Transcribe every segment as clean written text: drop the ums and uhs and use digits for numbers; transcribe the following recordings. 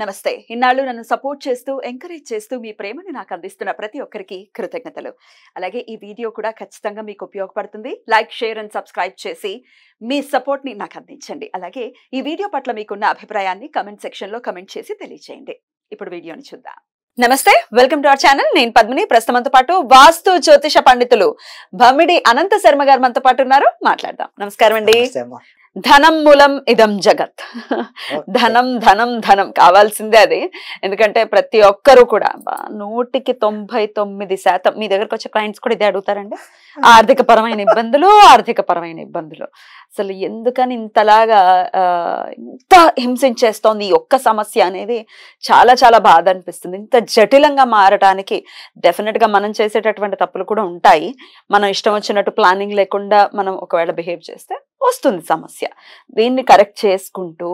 నమస్తే. ఇన్నాళ్ళు నన్ను సపోర్ట్ చేస్తూ, ఎంకరేజ్ చేస్తూ మీ ప్రేమని నాకు అందిస్తున్న ప్రతి ఒక్కరికి కృతజ్ఞతలు. అలాగే ఈ వీడియో కూడా ఖచ్చితంగా మీకు ఉపయోగపడుతుంది. లైక్, షేర్ అండ్ సబ్స్క్రైబ్ చేసి మీ సపోర్ట్‌ని నాకు అందించండి. అలాగే ఈ వీడియో పట్ల మీకున్న అభిప్రాయాన్ని కామెంట్ సెక్షన్‌లో కామెంట్ చేసి తెలియజేయండి. ఇప్పుడు వీడియోని చూద్దాం. నమస్తే, వెల్కమ్ టు అవర్ ఛానల్. నేను పద్మిని. ప్రస్తుతం మనతో పాటు వాస్తు జ్యోతిష పండితులు భమిడి అనంత శర్మ గారు మనతో పాటు ఉన్నారు. మాట్లాడదాం. నమస్కారం అండి. ధనం మూలం ఇదం జగత్. ధనం ధనం ధనం కావాల్సిందే అది. ఎందుకంటే ప్రతి ఒక్కరు కూడా 199% మీ దగ్గరకు వచ్చే క్లయింట్స్ కూడా ఇదే అడుగుతారండి. ఆర్థిక పరమైన ఇబ్బందులు అసలు ఎందుకని ఇంతలాగా ఇంత హింసించేస్తోంది ఈ ఒక్క సమస్య అనేది చాలా చాలా బాధ అనిపిస్తుంది. ఇంత జటిలంగా మారటానికి డెఫినెట్ గా మనం చేసేటటువంటి తప్పులు కూడా ఉంటాయి. మనం ఇష్టం వచ్చినట్టు ప్లానింగ్ లేకుండా మనం ఒకవేళ బిహేవ్ చేస్తే వస్తుంది సమస్య. దీన్ని కరెక్ట్ చేసుకుంటూ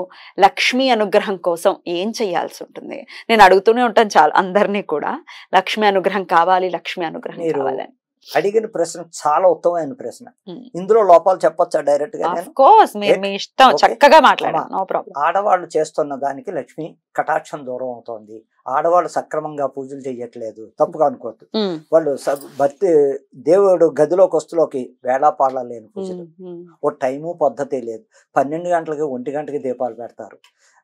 లక్ష్మీ అనుగ్రహం కోసం ఏం చేయాల్సి ఉంటుంది? నేను అడుగుతూనే ఉంటాను చాలా అందరినీ కూడా, లక్ష్మీ అనుగ్రహం కావాలి కావాలని. అడిగిన ప్రశ్న చాలా ఉత్తమమైన ప్రశ్న. ఇందులో లోపాలు చెప్పొచ్చా డైరెక్ట్ గా? మీ ఇష్టం, చక్కగా మాట్లాడాలి, నో ప్రాబ్లం. ఆడవాళ్ళు చేస్తున్న దానికి లక్ష్మి కటాక్షం దూరం అవుతోంది. ఆడవాళ్ళు సక్రమంగా పూజలు చెయ్యట్లేదు, తప్పుగా అనుకోవద్దు. వాళ్ళు భర్తీ దేవుడు గదిలోకి వస్తులోకి వేళాపాళ లేని పూజలు, ఓ టైము పద్ధతి లేదు. 12 గంటలకి 1 గంటకి దీపాలు పెడతారు.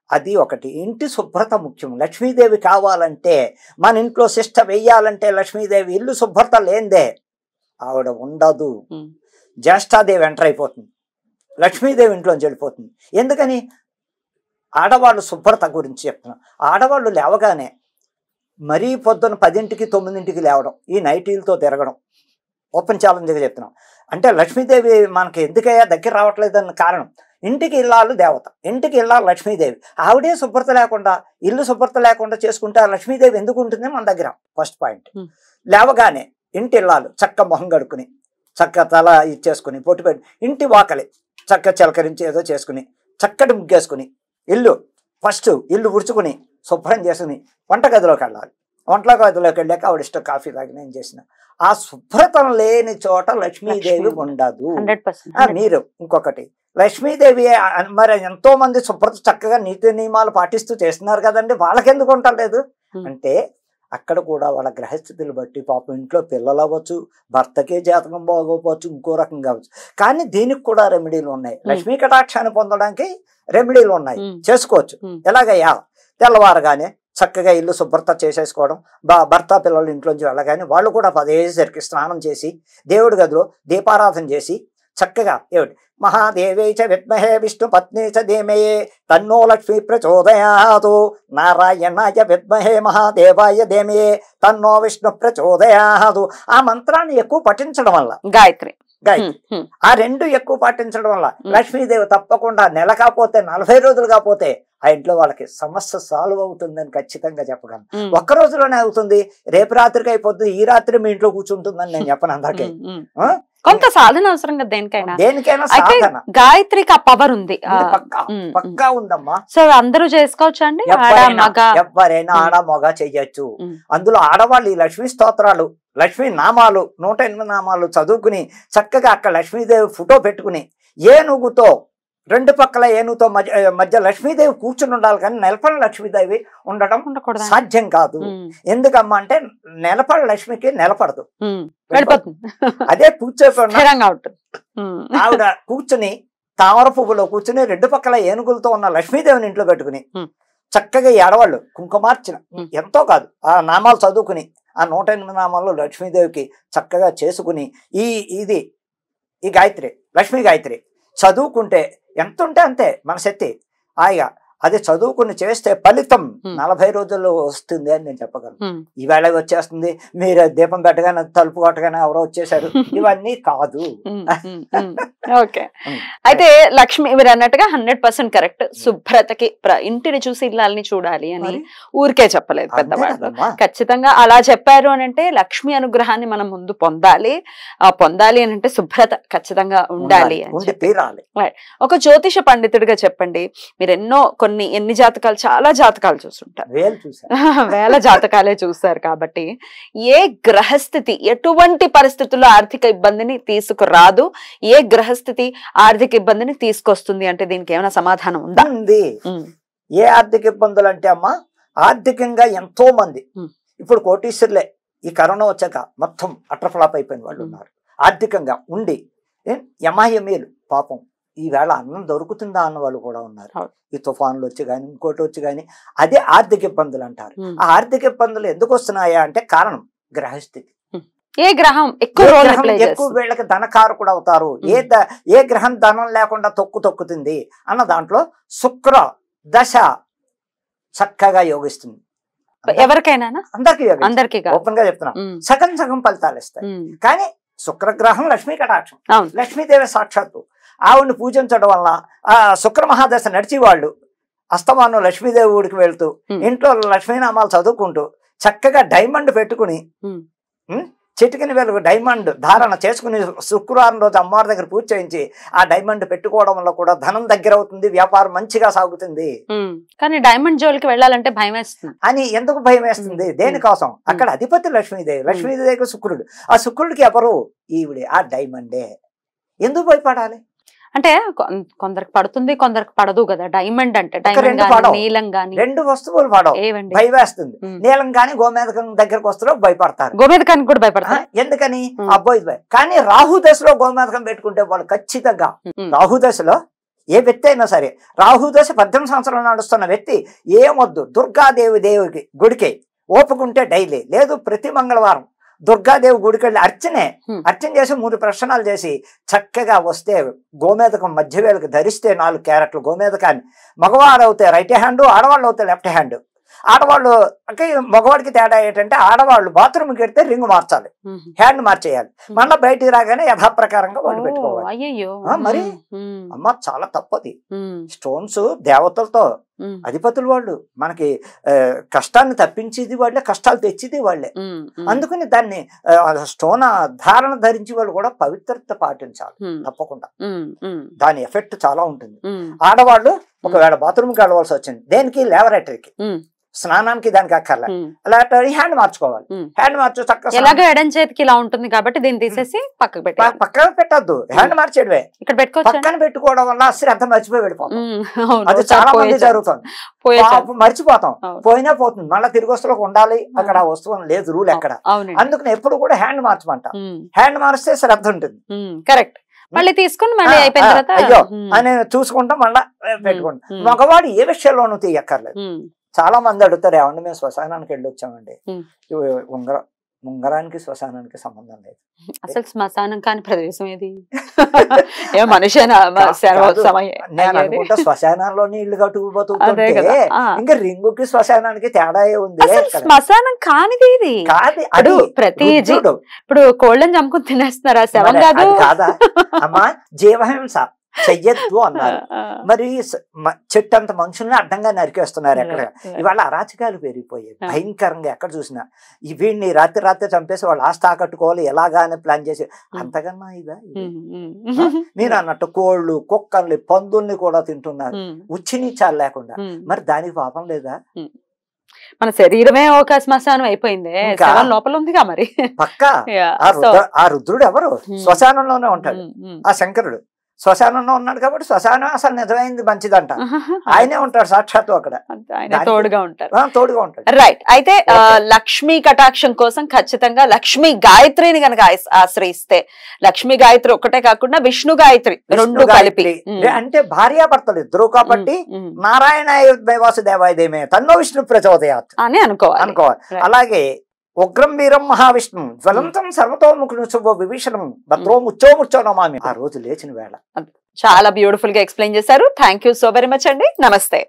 అది ఒకటి. ఇంటి శుభ్రత ముఖ్యం. లక్ష్మీదేవి కావాలంటే, మన ఇంట్లో శిష్ట వెయ్యాలంటే లక్ష్మీదేవి ఇల్లు శుభ్రత లేందే ఆవిడ ఉండదు. జ్యేష్ఠాదేవి ఎంటర్ అయిపోతుంది, లక్ష్మీదేవి ఇంట్లోంచి వెళ్ళిపోతుంది. ఎందుకని? ఆడవాళ్ళు శుభ్రత గురించి చెప్తున్నాం. ఆడవాళ్ళు లేవగానే మరీ పొద్దున 10ంటికి 9ంటికి లేవడం, ఈ నైటీలతో తిరగడం ఓపెన్ ఛాలెంజ్గా చెప్తున్నాం. అంటే లక్ష్మీదేవి మనకి ఎందుకయ్యా దగ్గర రావట్లేదన్న కారణం, ఇంటికి ఇల్లాలు దేవత, ఇంటికి ఇల్లాలు లక్ష్మీదేవి. ఆవిడే శుభ్రత లేకుండా, ఇల్లు శుభ్రత లేకుండా చేసుకుంటే ఆ లక్ష్మీదేవి ఎందుకు ఉంటుంది మన దగ్గర? First point. లేవగానే ఇంటి ఇల్లాలు చక్క మొహం కడుక్కుని, చక్క తల ఇచ్చేసుకుని, పొట్టు పెట్టి, ఇంటి వాకలి చక్క చిలకరించి ఏదో చేసుకుని, చక్కటి ముగ్గేసుకుని, ఇల్లు ఫస్ట్ ఇల్లు ఉడుచుకుని శుభ్రం చేసుకుని వంటగదిలోకి వెళ్ళాలి. వంటగదిలోకి వెళ్ళాక ఆవిడ ఇష్టం కాఫీ తాగి నేను చేసిన ఆ శుభ్రత లేని చోట లక్ష్మీదేవి ఉండదు. మీరు ఇంకొకటి, లక్ష్మీదేవి మరి ఎంతో మంది శుభ్రత చక్కగా నీతి నియమాలు పాటిస్తూ చేస్తున్నారు కదండి, వాళ్ళకెందుకు ఉండలేదు అంటే అక్కడ కూడా వాళ్ళ గ్రహస్థితులు బట్టి పాపం ఇంట్లో పిల్లలు అవ్వచ్చు, భర్తకే జాతకం బాగోపోవచ్చు, ఇంకో రకం కావచ్చు. కానీ దీనికి కూడా రెమెడీలు ఉన్నాయి. లక్ష్మీ కటాక్షాన్ని పొందడానికి రెమెడీలు ఉన్నాయి, చేసుకోవచ్చు. ఎలాగయ్యా? తెల్లవారగానే చక్కగా ఇల్లు శుభ్రత చేసేసుకోవడం, భర్త పిల్లలు ఇంట్లోంచి వెళ్ళగానే వాళ్ళు కూడా 10 స్నానం చేసి దేవుడి గదిలో దీపారాధన చేసి చక్కగా ఏమిటి మహాదేవే చ విద్మహే విష్ణు పత్ని చ ధీమహి తన్నో లక్ష్మీ ప్రచోదయాతు, నారాయణాయ విద్మహే మహాదేవాయ ధీమహి తన్నో విష్ణు ప్రచోదయాతు. ఆ మంత్రాన్ని ఎక్కువ పఠించడం వల్ల, గాయత్రి ఆ 2 ఎక్కువ పాటించడం వల్ల లక్ష్మీదేవి తప్పకుండా నెల కాకపోతే 40 రోజులు కాకపోతే ఆ ఇంట్లో వాళ్ళకి సమస్య సాల్వ్ అవుతుందని ఖచ్చితంగా చెప్పగలను. ఒక్క రోజులోనే అవుతుంది. రేపు రాత్రికి అయిపోతుంది, ఈ రాత్రి మీ ఇంట్లో కూర్చుంటుందని నేను చెప్పను. అందరికీ కొంత సాధన అవసరం కదా దేనికైనా. సాధన, గాయత్రికి ఆ పవర్ ఉంది, పక్కా ఉందమ్మా. సో అందరూ చేసుకోవచ్చు అండి, ఎవరైనా ఆడ మగ చెయ్యొచ్చు. అందులో ఆడవాళ్ళు ఈ లక్ష్మీ స్తోత్రాలు, లక్ష్మీ నామాలు 108 నామాలు చదువుకుని చక్కగా అక్కడ లక్ష్మీదేవి ఫోటో పెట్టుకుని ఏనుగుతో 2 పక్కల ఏనుగుతో మధ్య లక్ష్మీదేవి కూర్చుని ఉండాలి. కానీ నెలపడి లక్ష్మీదేవి ఉండడం సాధ్యం కాదు. ఎందుకమ్మా అంటే నెలపడి లక్ష్మికి నిలబడదు, అదే కూర్చోకుండా ఆవిడ కూర్చుని తామర పువ్వులో కూర్చుని 2 పక్కల ఏనుగులతో ఉన్న లక్ష్మీదేవిని ఇంట్లో పెట్టుకుని చక్కగా ఈ ఆడవాళ్ళు కుంకుమార్చన ఎంతో కాదు ఆ నామాలు చదువుకుని ఆ 108 నామాల్లో లక్ష్మీదేవికి చక్కగా చేసుకుని ఈ గాయత్రి, లక్ష్మీ గాయత్రి చదువుకుంటే ఎంత ఉంటే అంతే మన శక్తి. హాయిగా అది చదువుకుని చేస్తే ఫలితం 40 రోజుల్లో వస్తుంది అని నేను చెప్పగలను. ఈవేళ వచ్చేస్తుంది, మీరు దీపం పెట్టగానే తలుపు కొట్టగానే ఎవరో వచ్చేసారు, ఇవన్నీ కాదు. ఓకే, అయితే లక్ష్మి మీరు అన్నట్టుగా 100% కరెక్ట్. శుభ్రతకి ఇంటిని చూసి ఇల్లాలని చూడాలి అని ఊరికే చెప్పలేదు పెద్దవాళ్ళు. ఖచ్చితంగా అలా చెప్పారు అని అంటే లక్ష్మి అనుగ్రహాన్ని మనం ముందు పొందాలి అని అంటే శుభ్రత ఖచ్చితంగా ఉండాలి అని తీరాలి. ఒక జ్యోతిష పండితుడిగా చెప్పండి, మీరు ఎన్ని జాతకాలు, చాలా జాతకాలు చూస్తుంటారు, వేల జాతకాలే చూస్తారు కాబట్టి ఏ గ్రహస్థితి ఎటువంటి పరిస్థితుల్లో ఆర్థిక ఇబ్బందిని తీసుకురాదు, ఏ గ్రహస్థితి ఆర్థిక ఇబ్బందిని తీసుకొస్తుంది అంటే దీనికి ఏమైనా సమాధానం ఉందా? ఏ ఆర్థిక ఇబ్బందులు అంటే అమ్మా, ఆర్థికంగా ఎంతో మంది ఇప్పుడు కోటీశ్వరులే ఈ కరోనా వచ్చాక మొత్తం అట్రఫ్లాప్ అయిపోయిన వాళ్ళు ఉన్నారు. ఆర్థికంగా ఉండి యమాయమీలు పాపం ఈవేళ అన్నం దొరుకుతుందా అన్న వాళ్ళు కూడా ఉన్నారు. ఈ తుఫాన్లు వచ్చి కానీ ఇంకోటి వచ్చి కానీ అదే ఆర్థిక ఇబ్బందులు అంటారు. ఆ ఆర్థిక ఇబ్బందులు ఎందుకు వస్తున్నాయా అంటే కారణం గ్రహస్థితి. ఏ గ్రహం ఎక్కువ వీళ్ళకి ధనకారకుడు అవుతారు, ఏ గ్రహం ధనం లేకుండా తొక్కుతుంది అన్న దాంట్లో శుక్ర దశ చక్కగా యోగిస్తుంది. ఎవరికైనా అందరికీ ఓపెన్ గా చెప్తున్నా, సగం ఫలితాలు ఇస్తాయి. కానీ శుక్రగ్రహం లక్ష్మీ కటాక్షం, లక్ష్మీదేవి సాక్షాత్తు. ఆవిడ్ని పూజించడం వల్ల ఆ శుక్ర మహాదశ నడిచి వాళ్ళు అస్తమానం లక్ష్మీదేవి ఊడికి వెళ్తూ ఇంట్లో లక్ష్మీనామాలు చదువుకుంటూ చక్కగా డైమండ్ పెట్టుకుని చిటికిన వేలకు డైమండ్ ధారణ చేసుకుని శుక్రవారం రోజు అమ్మవారి దగ్గర పూజ చేయించి ఆ డైమండ్ పెట్టుకోవడం వల్ల కూడా ధనం దగ్గర అవుతుంది, వ్యాపారం మంచిగా సాగుతుంది. కానీ డైమండ్ జోలికి వెళ్ళాలంటే భయం వేస్తుంది. అని ఎందుకు భయం వేస్తుంది? దేనికోసం? అక్కడ అధిపతి లక్ష్మీదేవి, లక్ష్మీదేవికి శుక్రుడు. ఆ శుక్రుడికి ఎవరు? ఈవిడే, ఆ డైమండే. ఎందుకు భయపడాలి? అంటే కొందరికి పడుతుంది, కొందరికి పడదు కదా. డైమండ్ అంటే నీలం గాని రెండు వస్తువులు పడవు, భయం వేస్తుంది. నీలం గాని గోమేధకం దగ్గరకు వస్తారో భయపడతారు, గోమేధకానికి కూడా భయపడతారు. ఎందుకని? అబ్బాయి. కానీ రాహు దశలో గోమేధకం పెట్టుకుంటే వాళ్ళు ఖచ్చితంగా, రాహు దశలో ఏ వ్యక్తి అయినా సరే, రాహు దశ 18 సంవత్సరాలు నడుస్తున్న వ్యక్తి ఏమొద్దు, దుర్గాదేవి గుడికి ఓపుకుంటే డైలీ లేదు ప్రతి మంగళవారం దుర్గాదేవి గుడికి వెళ్ళి అర్చన చేసి 3 ప్రశ్నలు చేసి చక్కగా వస్తే గోమేధకం మధ్య వేలకు ధరిస్తే 4 క్యారెట్లు గోమేధకాన్ని, మగవాడు అవుతే రైట్ హ్యాండ్, ఆడవాళ్ళు అవుతే లెఫ్ట్ హ్యాండ్. ఆడవాళ్ళు అంటే మగవాడికి తేడా ఏంటంటే ఆడవాళ్ళు బాత్రూమ్కి వెళ్తే రింగ్ మార్చాలి, హ్యాండ్ మార్చేయాలి, మళ్ళీ బయటికి రాగానే యథాప్రకారంగా వాళ్ళు పెట్టుకోవాలి. మరి అమ్మ చాలా తప్పది. స్టోన్స్ దేవతలతో అధిపతులు వాళ్ళు, మనకి కష్టాన్ని తప్పించేది వాళ్ళే, కష్టాలు తెచ్చేది వాళ్ళే. అందుకని దాన్ని స్టోన్ ధారణ ధరించి వాళ్ళు కూడా పవిత్రత పాటించాలి తప్పకుండా. దాని ఎఫెక్ట్ చాలా ఉంటుంది. ఆడవాళ్ళు ఒకవేళ బాత్రూమ్కి వెళ్ళవలసి వచ్చింది, దేనికి? లేవరేటరీకి, స్నానానికి, దానికి అక్కర్లే, అలా హ్యాండ్ మార్చుకోవాలి. హ్యాండ్ మార్చు చక్కగా ఎడం చేతికి ఇలా ఉంటుంది కాబట్టి దీన్ని తీసేసి పక్కన పెట్టద్దు, హ్యాండ్ మార్చేయడమే. పక్కన పెట్టుకోవడం వల్ల శ్రద్ధ మర్చిపోయి వెళ్ళిపోతాం. అది చాలా మంది జరుగుతుంది. మర్చిపోతాం, పోయినా పోతుంది, మళ్ళీ తిరిగి వస్తువులకు ఉండాలి. అక్కడ ఆ వస్తువు లేదు రూల్ ఎక్కడ. అందుకని ఎప్పుడు కూడా హ్యాండ్ మార్చమంట. హ్యాండ్ మారిస్తే శ్రద్ధ ఉంటుంది. కరెక్ట్. మళ్ళీ తీసుకుని మళ్ళీ అయిపోయిన తర్వాత అయ్యో అని చూసుకుంటాం, మళ్ళా పెట్టుకుంటాం. మగవాడు ఏ విషయంలోనూ తీయక్కర్లేదు. చాలా మంది అడుగుతారు, ఏమండి మేము శ్మశానానికి వెళ్ళి వచ్చామండి. ఉంగరానికి శ్మశానానికి సంబంధం లేదు. అసలు శ్మశానం కాని ప్రదేశం ఏది? మనిషి నేను అనుకుంటా శ్మశానంలోని ఇల్లు కట్టుకుపోతుంటే ఇంకా రింగుకి శ్మశానానికి తేడా ఉంది. శ్మశానం కానిది ఇది కాదు. ప్రతి ఇప్పుడు కోళ్ళని చంపుకుని తినేస్తున్నారా? శవం కాదు కాదా అమ్మా, జీవహింస చెయ్యొద్దు అన్నారు. మరి చెట్టు అంత మనుషుల్ని అడ్డంగా నరికేస్తున్నారు. ఎక్కడ ఇవాళ అరాచకాలు పెరిగిపోయాయి భయంకరంగా. ఎక్కడ చూసినా వీడిని రాత్రి చంపేసి వాళ్ళు ఆస్తి ఆకట్టుకోవాలి ఎలాగానే ప్లాన్ చేసి, అంతకన్నా ఇదా? మీరు అన్నట్టు కోళ్ళు, కుక్కల్ని, పందుల్ని కూడా తింటున్నారు ఉచ్చి నీచాలు లేకుండా. మరి దానికి పాపం లేదా? మన శరీరమే ఒక శ్మశానం అయిపోయింది, లోపల ఉందిగా. మరి పక్కా ఆ రుద్రుడు ఎవరు? శ్మశానంలోనే ఉంటాడు. ఆ శంకరుడు శ్మశానంలో ఉన్నాడు కాబట్టి శ్మశానం అసలు నిజమైంది మంచిదంట. ఆయనే ఉంటాడు సాక్షాత్తు అక్కడ, తోడుగా ఉంటాడు. రైట్. అయితే లక్ష్మీ కటాక్షం కోసం ఖచ్చితంగా లక్ష్మీ గాయత్రిని కనుక ఆశ్రయిస్తే, లక్ష్మీ గాయత్రి ఒక్కటే కాకుండా విష్ణు గాయత్రి రెండు కలిపి, అంటే భార్యాభర్తలు ఇద్దరు కాబట్టి నారాయణ వాసుదేవాయదేమే తన్నో విష్ణు ప్రచోదయాత్ అని అనుకోవాలి. అలాగే ఉగ్రం వీరం మహావిష్ణు జ్వలంతం సర్వతోముఖుడు శుభో విభీషణం భద్రో ముచ్చో నమామి. ఆ రోజు లేచిన వేళ చాలా బ్యూటిఫుల్ గా ఎక్స్ప్లెయిన్ చేశారు. Thank you so very much అండి. నమస్తే.